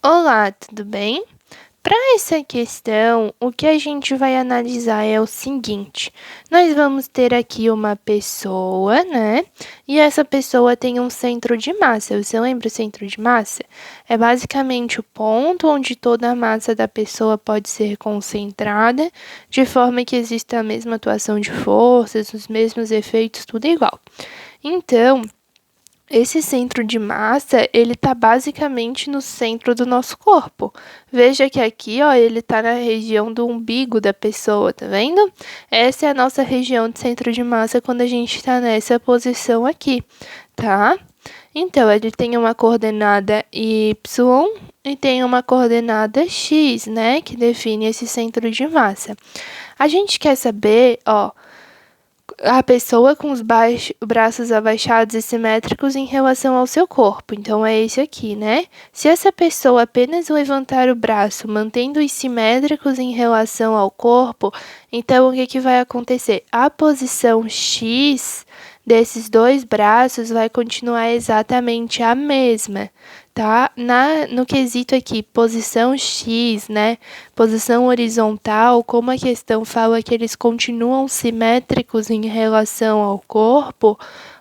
Olá, tudo bem? Para essa questão, o que a gente vai analisar é o seguinte: nós vamos ter aqui uma pessoa, né? E essa pessoa tem um centro de massa. Você lembra o centro de massa? É basicamente o ponto onde toda a massa da pessoa pode ser concentrada, de forma que exista a mesma atuação de forças, os mesmos efeitos, tudo igual. Então, esse centro de massa, ele está basicamente no centro do nosso corpo. Veja que aqui, ó, ele está na região do umbigo da pessoa, tá vendo? Essa é a nossa região de centro de massa quando a gente está nessa posição aqui, tá? Então, ele tem uma coordenada Y e tem uma coordenada X, né? Que define esse centro de massa. A gente quer saber, ó, a pessoa com os braços abaixados e simétricos em relação ao seu corpo. Então, é esse aqui, né? Se essa pessoa apenas levantar o braço, mantendo-os simétricos em relação ao corpo, então o que vai acontecer? A posição X desses dois braços vai continuar exatamente a mesma, tá? No quesito aqui, posição X, né? Posição horizontal, como a questão fala que eles continuam simétricos em relação ao corpo,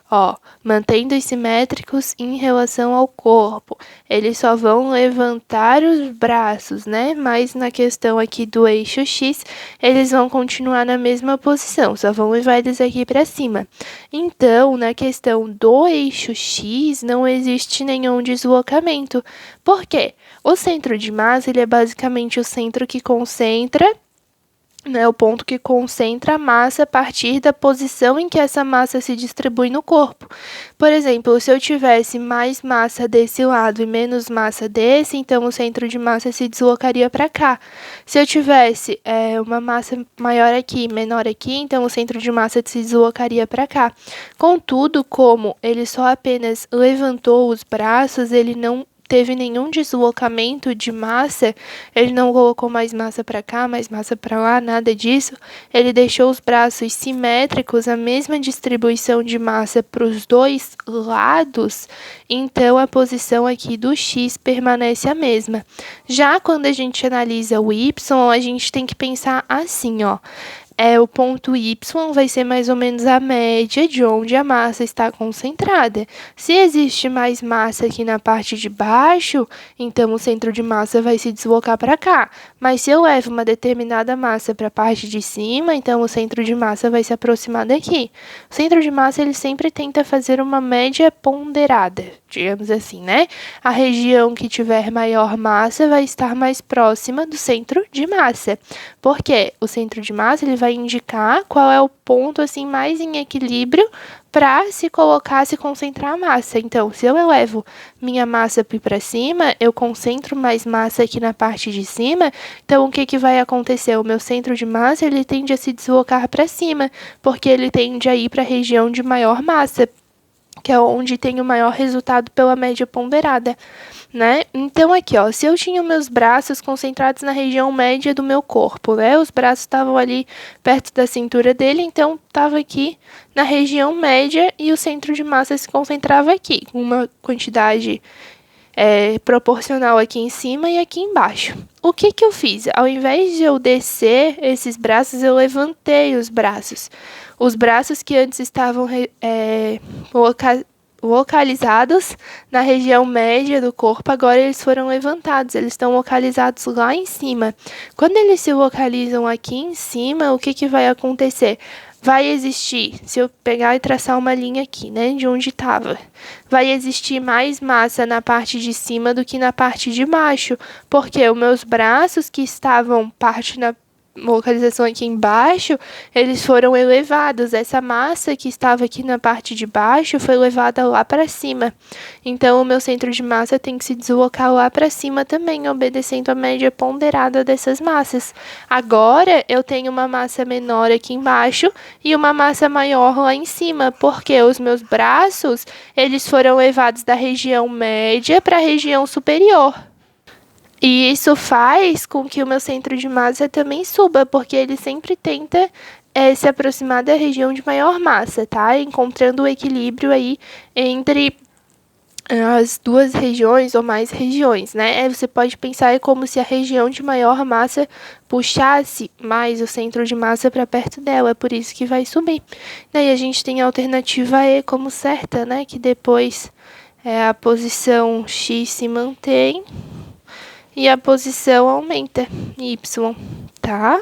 ó, mantendo-os simétricos em relação ao corpo. Eles só vão levantar os braços, né? Mas na questão aqui do eixo X, eles vão continuar na mesma posição, só vão levar eles aqui para cima. Então, na questão do eixo X, não existe nenhum deslocamento. Por quê? O centro de massa, ele é basicamente o centro que concentra, né, o ponto que concentra a massa a partir da posição em que essa massa se distribui no corpo. Por exemplo, se eu tivesse mais massa desse lado e menos massa desse, então o centro de massa se deslocaria para cá. Se eu tivesse uma massa maior aqui e menor aqui, então o centro de massa se deslocaria para cá. Contudo, como ele só apenas levantou os braços, ele não teve nenhum deslocamento de massa, ele não colocou mais massa para cá, mais massa para lá, nada disso. Ele deixou os braços simétricos, a mesma distribuição de massa para os dois lados, então a posição aqui do X permanece a mesma. Já quando a gente analisa o Y, a gente tem que pensar assim, ó. O ponto Y vai ser mais ou menos a média de onde a massa está concentrada. Se existe mais massa aqui na parte de baixo, então o centro de massa vai se deslocar para cá. Mas se eu levo uma determinada massa para a parte de cima, então o centro de massa vai se aproximar daqui. O centro de massa, ele sempre tenta fazer uma média ponderada, digamos assim, né? A região que tiver maior massa vai estar mais próxima do centro de massa. Porque o centro de massa, ele vai indicar qual é o ponto assim mais em equilíbrio para se colocar, se concentrar a massa. Então, se eu elevo minha massa para cima, eu concentro mais massa aqui na parte de cima. Então, o que vai acontecer? O meu centro de massa, ele tende a se deslocar para cima, porque ele tende a ir para a região de maior massa, que é onde tem o maior resultado pela média ponderada, né? Então, aqui, ó, se eu tinha meus braços concentrados na região média do meu corpo, né? Os braços estavam ali perto da cintura dele, então estava aqui na região média e o centro de massa se concentrava aqui, com uma quantidade proporcional aqui em cima e aqui embaixo. O que eu fiz? Ao invés de eu descer esses braços, eu levantei os braços. Os braços que antes estavam localizados na região média do corpo, agora eles foram levantados, eles estão localizados lá em cima. Quando eles se localizam aqui em cima, o que vai acontecer? Vai existir, se eu pegar e traçar uma linha aqui, né, de onde estava, vai existir mais massa na parte de cima do que na parte de baixo, porque os meus braços que estavam parte na localização aqui embaixo, eles foram elevados. Essa massa que estava aqui na parte de baixo foi levada lá para cima. Então, o meu centro de massa tem que se deslocar lá para cima também, obedecendo a média ponderada dessas massas. Agora, eu tenho uma massa menor aqui embaixo e uma massa maior lá em cima, porque os meus braços, eles foram levados da região média para a região superior. E isso faz com que o meu centro de massa também suba, porque ele sempre tenta se aproximar da região de maior massa, tá? Encontrando o equilíbrio aí entre as duas regiões ou mais regiões, né? Aí você pode pensar como se a região de maior massa puxasse mais o centro de massa para perto dela, é por isso que vai subir. Daí a gente tem a alternativa E como certa, né? Que depois a posição X se mantém e a posição aumenta, Y, tá?